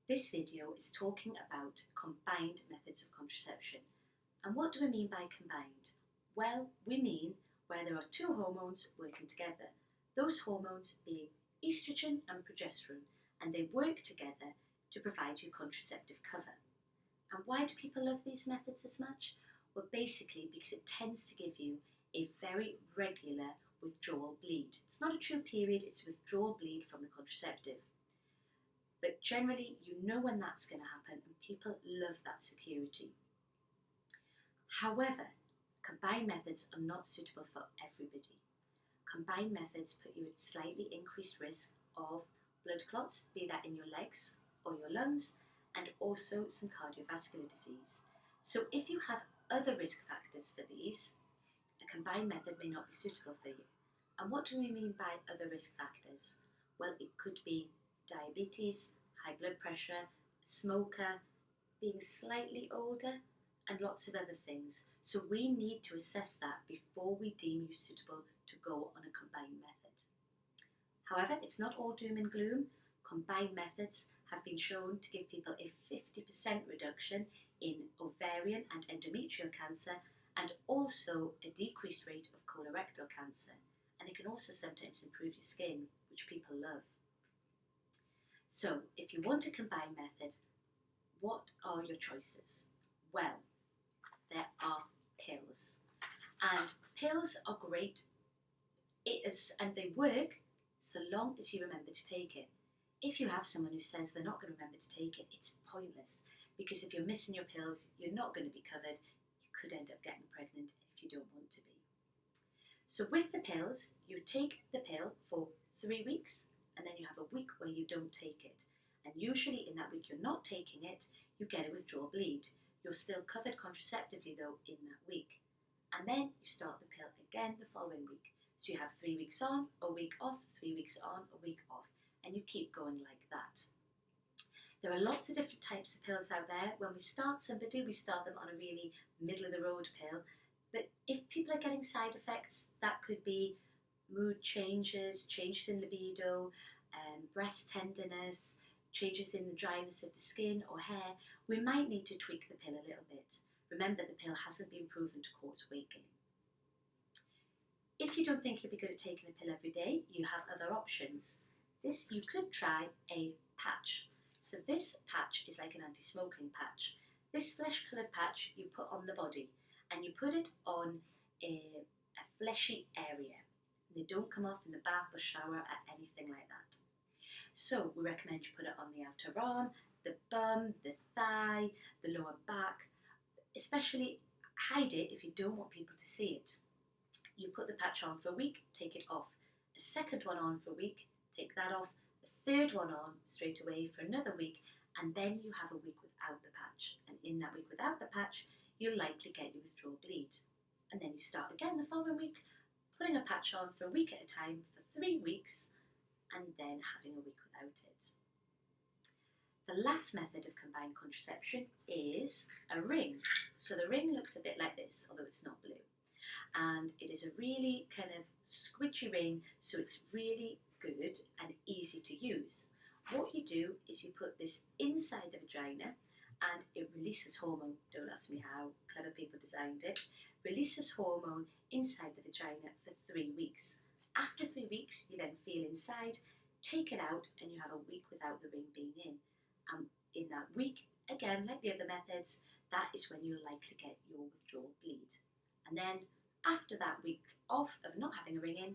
This video is talking about combined methods of contraception. And what do we mean by combined? Well, we mean where there are two hormones working together. Those hormones being estrogen and progesterone, and they work together to provide you contraceptive cover. And why do people love these methods as much? Well, basically because it tends to give you a very regular withdrawal bleed. It's not a true period, it's withdrawal bleed from the contraceptive. But generally, you know when that's going to happen, and people love that security. However, combined methods are not suitable for everybody. Combined methods put you at slightly increased risk of blood clots, be that in your legs or your lungs, and also some cardiovascular disease. So if you have other risk factors for these, a combined method may not be suitable for you. And what do we mean by other risk factors? Well, it could be diabetes, high blood pressure, smoker, being slightly older, and lots of other things. So we need to assess that before we deem you suitable to go on a combined method. However, it's not all doom and gloom. Combined methods have been shown to give people a 50% reduction in ovarian and endometrial cancer, and also a decreased rate of colorectal cancer. And it can also sometimes improve your skin, which people love. So, if you want a combined method, what are your choices? Well, there are pills. And pills are great, and they work so long as you remember to take it. If you have someone who says they're not going to remember to take it, it's pointless, because if you're missing your pills, you're not going to be covered. You could end up getting pregnant if you don't want to be. So with the pills, you take the pill for 3 weeks, and then you have a week where you don't take it. And usually in that week you're not taking it, you get a withdrawal bleed. You're still covered contraceptively though in that week. And then you start the pill again the following week. So you have 3 weeks on, a week off, 3 weeks on, a week off. And you keep going like that. There are lots of different types of pills out there. When we start somebody, we start them on a really middle of the road pill. But if people are getting side effects, that could be mood changes, changes in libido, breast tenderness, changes in the dryness of the skin or hair, we might need to tweak the pill a little bit. Remember, the pill hasn't been proven to cause weight gain. If you don't think you'll be good at taking a pill every day, you have other options. You could try a patch. So this patch is like an anti-smoking patch. This flesh-coloured patch you put on the body, and you put it on a fleshy area. They don't come off in the bath or shower or anything like that. So we recommend you put it on the outer arm, the bum, the thigh, the lower back. Especially hide it if you don't want people to see it. You put the patch on for a week, take it off. A second one on for a week, take that off. A third one on straight away for another week, and then you have a week without the patch. And in that week without the patch, you'll likely get your withdrawal bleed. And then you start again the following week, putting a patch on for a week at a time for 3 weeks, and then having a week without it. The last method of combined contraception is a ring. So the ring looks a bit like this, although it's not blue. And it is a really kind of squidgy ring, so it's really good and easy to use. What you do is you put this inside the vagina, and it releases hormone. Don't ask me how, clever people designed it. Releases hormone inside the vagina for 3 weeks. After 3 weeks, you then feel inside, take it out, and you have a week without the ring being in. And in that week, again, like the other methods, that is when you'll likely get your withdrawal bleed. And then after that week off of not having a ring in,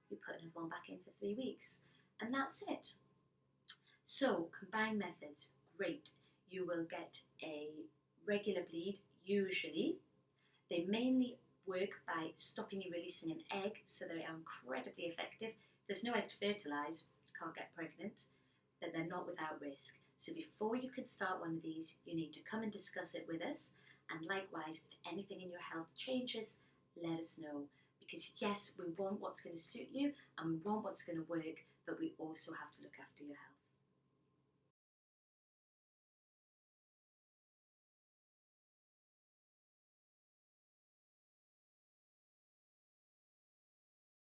you put another one back in for 3 weeks. And that's it. So combined methods, great. You will get a regular bleed, usually. They mainly work by stopping you releasing an egg, so they are incredibly effective. There's no egg to fertilise, you can't get pregnant, but they're not without risk. So before you can start one of these, you need to come and discuss it with us. And likewise, if anything in your health changes, let us know. Because yes, we want what's going to suit you, and we want what's going to work, but we also have to look after your health.